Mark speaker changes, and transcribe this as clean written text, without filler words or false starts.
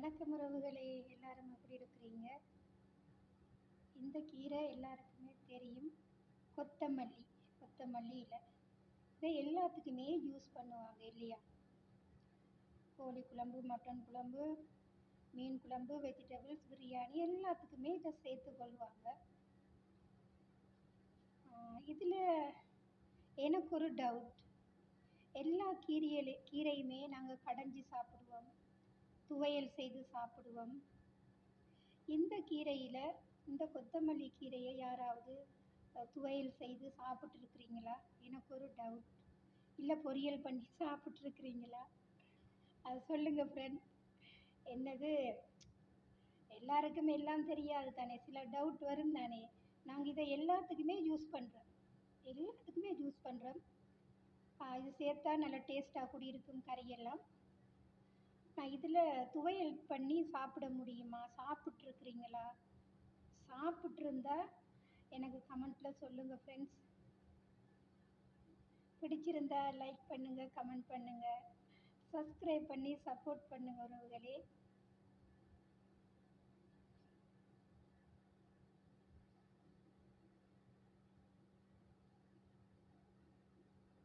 Speaker 1: வணக்கம் உறவுகளே, எல்லாரும் எப்படி இருக்கிறீங்க? இந்த கீரை எல்லாருக்குமே தெரியும். கொத்தமல்லி. கொத்தமல்லி இலை. இதை எல்லாத்துக்குமே யூஸ் பண்ணுவாங்க இல்லையா? கோழி குழம்பு, மட்டன் குழம்பு, மீன் குழம்பு, வெஜிடபிள்ஸ் பிரியாணி எல்லாத்துக்குமே இதை சேர்த்து கொள்வாங்க. இதில் எனக்கு ஒரு டவுட். எல்லா கீரையுமே நாங்கள் கடைஞ்சி சாப்பிடுவோம், துவையல் செய்து சாப்பிடுவோம். இந்த கீரையில் இந்த கொத்தமல்லி கீரையை யாராவது துவையல் செய்து சாப்பிட்ருக்குறீங்களா? எனக்கு ஒரு டவுட். இல்லை பொரியல் பண்ணி சாப்பிட்ருக்குறீங்களா? அது சொல்லுங்கள் ஃப்ரெண்ட். என்னது, எல்லாருக்கும் எல்லாம் தெரியாது தானே, சில டவுட் வரும் தானே. நாங்கள் இதை எல்லாத்துக்குமே யூஸ் பண்ணுறோம். இது சேர்த்தா நல்லா டேஸ்ட்டாக கூடி இருக்கும் கறியெல்லாம். நான் இதில் துவையல் பண்ணி சாப்பிட முடியுமா? சாப்பிட்ருக்குறீங்களா? சாப்பிட்ருந்தா எனக்கு கமெண்ட்டில் சொல்லுங்கள் ஃப்ரெண்ட்ஸ். பிடிச்சிருந்தா லைக் பண்ணுங்கள், கமெண்ட் பண்ணுங்கள், சப்ஸ்கிரைப் பண்ணி சப்போர்ட் பண்ணுங்கள் உறவுகளே.